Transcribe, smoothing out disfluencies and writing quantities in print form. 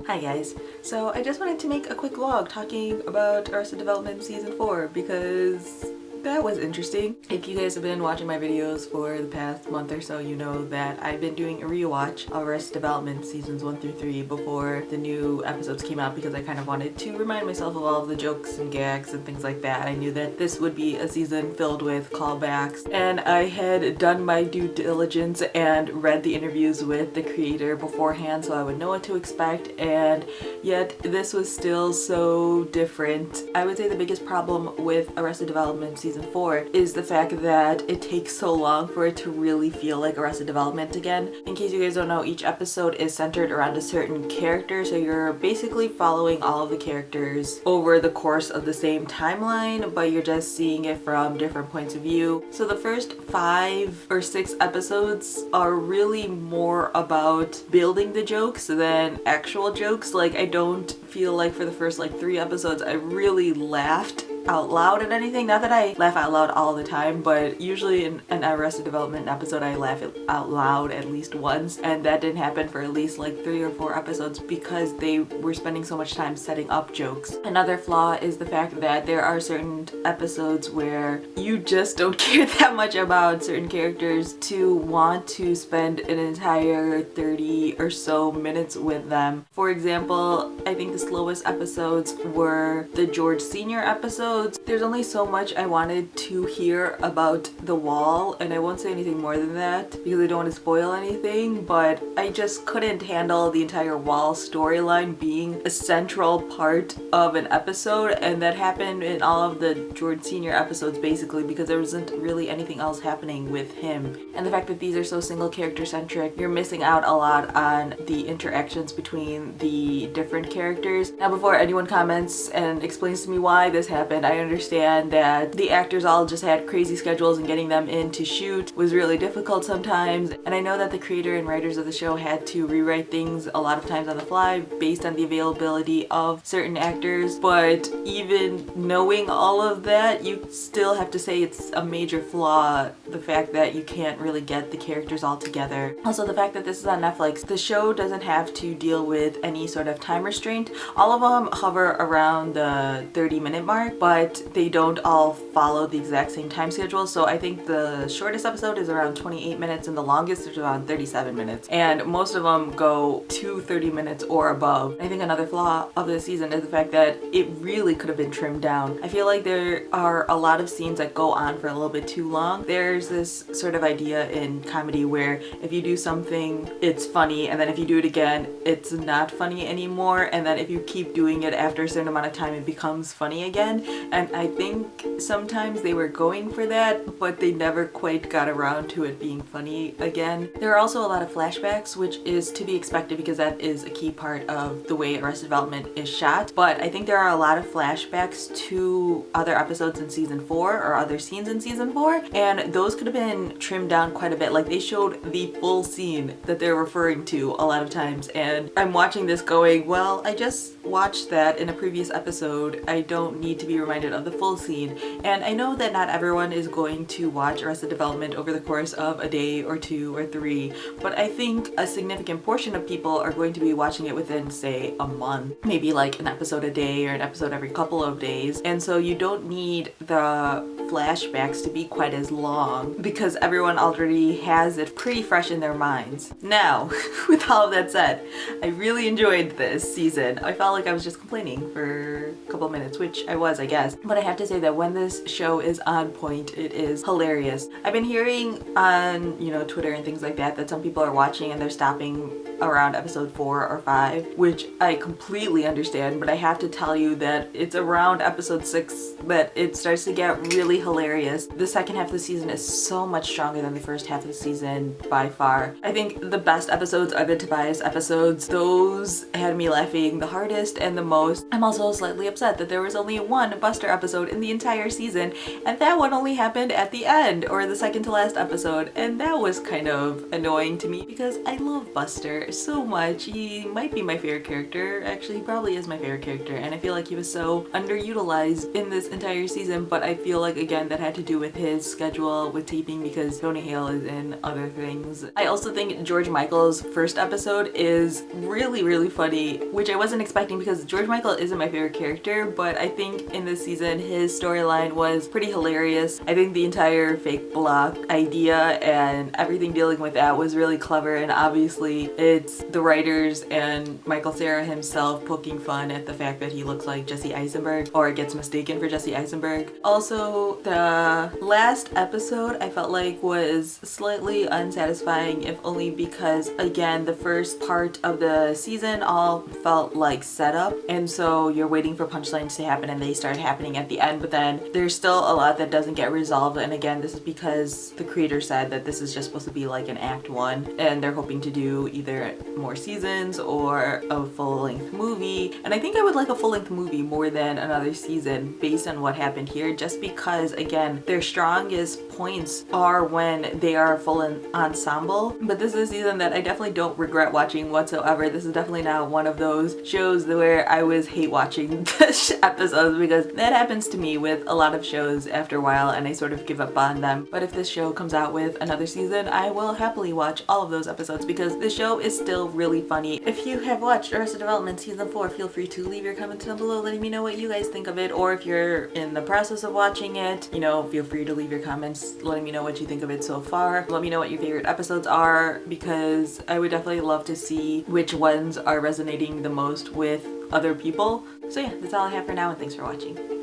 Hi guys, so I just wanted to make a quick vlog talking about Arrested Development Season 4 because that was interesting. If you guys have been watching my videos for the past month or so, you know that I've been doing a rewatch of Arrested Development Seasons 1 through 3 before the new episodes came out because I kind of wanted to remind myself of all of the jokes and gags and things like that. I knew that this would be a season filled with callbacks, and I had done my due diligence and read the interviews with the creator beforehand so I would know what to expect, and yet this was still so different. I would say the biggest problem with Arrested Development Season 4 is the fact that it takes so long for it to really feel like Arrested Development again. In case you guys don't know, each episode is centered around a certain character, so you're basically following all of the characters over the course of the same timeline, but you're just seeing it from different points of view. So the first 5 or 6 episodes are really more about building the jokes than actual jokes. Like, I don't feel like for the first 3 episodes I really laughed out loud at anything. Not that I laugh out loud all the time, but usually in an Arrested Development episode I laugh out loud at least once, and that didn't happen for at least 3 or 4 episodes because they were spending so much time setting up jokes. Another flaw is the fact that there are certain episodes where you just don't care that much about certain characters to want to spend an entire 30 or so minutes with them. For example, I think the slowest episodes were the George Sr. episodes. There's only so much I wanted to hear about the wall, and I won't say anything more than that because I don't want to spoil anything, but I just couldn't handle the entire wall storyline being a central part of an episode, and that happened in all of the George Sr. episodes basically because there wasn't really anything else happening with him. And the fact that these are so single character centric, you're missing out a lot on the interactions between the different characters. Now, before anyone comments and explains to me why this happened, I understand that the actors all just had crazy schedules and getting them in to shoot was really difficult sometimes, and I know that the creator and writers of the show had to rewrite things a lot of times on the fly based on the availability of certain actors, but even knowing all of that, you still have to say it's a major flaw, the fact that you can't really get the characters all together. Also, the fact that this is on Netflix, the show doesn't have to deal with any sort of time restraint. All of them hover around the 30-minute mark, but they don't all follow the exact same time schedule. So I think the shortest episode is around 28 minutes and the longest is around 37 minutes. And most of them go to 30 minutes or above. I think another flaw of this season is the fact that it really could have been trimmed down. I feel like there are a lot of scenes that go on for a little bit too long. There's this sort of idea in comedy where if you do something, it's funny, and then if you do it again, it's not funny anymore, and then if you keep doing it after a certain amount of time, it becomes funny again. And I think sometimes they were going for that, but they never quite got around to it being funny again. There are also a lot of flashbacks, which is to be expected because that is a key part of the way Arrested Development is shot. But I think there are a lot of flashbacks to other episodes in season 4 or other scenes in season 4, and those could have been trimmed down quite a bit. Like, they showed the full scene that they're referring to a lot of times, and I'm watching this going, well, I just watched that in a previous episode. I don't need to be reminded of the full scene. And I know that not everyone is going to watch Arrested Development over the course of a day or 2 or 3, but I think a significant portion of people are going to be watching it within, say, a month. Maybe like an episode a day or an episode every couple of days. And so you don't need the flashbacks to be quite as long because everyone already has it pretty fresh in their minds. Now, with all of that said, I really enjoyed this season. I felt like I was just complaining for a couple minutes, which I was, I guess. But I have to say that when this show is on point, it is hilarious. I've been hearing on, Twitter and things like that some people are watching and they're stopping around episode 4 or 5, which I completely understand, but I have to tell you that it's around episode 6 that it starts to get really hilarious. The second half of the season is so much stronger than the first half of the season by far. I think the best episodes are the Tobias episodes. Those had me laughing the hardest. happiest and the most. I'm also slightly upset that there was only one Buster episode in the entire season, and that one only happened at the end, or the second to last episode, and that was kind of annoying to me because I love Buster so much. He might be my favorite character. Actually, he probably is my favorite character, and I feel like he was so underutilized in this entire season, but I feel like, again, that had to do with his schedule with taping because Tony Hale is in other things. I also think George Michael's first episode is really funny, which I wasn't expecting because George Michael isn't my favorite character, but I think in this season his storyline was pretty hilarious. I think the entire fake block idea and everything dealing with that was really clever, and obviously it's the writers and Michael Cera himself poking fun at the fact that he looks like Jesse Eisenberg, or gets mistaken for Jesse Eisenberg. Also, the last episode I felt like was slightly unsatisfying, if only because, again, the first part of the season all felt like setup, and so you're waiting for punchlines to happen and they start happening at the end, but then there's still a lot that doesn't get resolved. And again, this is because the creator said that this is just supposed to be like an act one, and they're hoping to do either more seasons or a full-length movie. And I think I would like a full-length movie more than another season based on what happened here, just because, again, their strongest points are when they are full ensemble. But this is a season that I definitely don't regret watching whatsoever. This is definitely not one of those shows where I was hate watching the episodes, because that happens to me with a lot of shows after a while and I sort of give up on them. But if this show comes out with another season, I will happily watch all of those episodes because the show is still really funny. If you have watched Arrested Development season 4, feel free to leave your comments down below letting me know what you guys think of it, or if you're in the process of watching it, you know, feel free to leave your comments letting me know what you think of it so far. Let me know what your favorite episodes are, because I would definitely love to see which ones are resonating the most with other people. So yeah, that's all I have for now, and thanks for watching.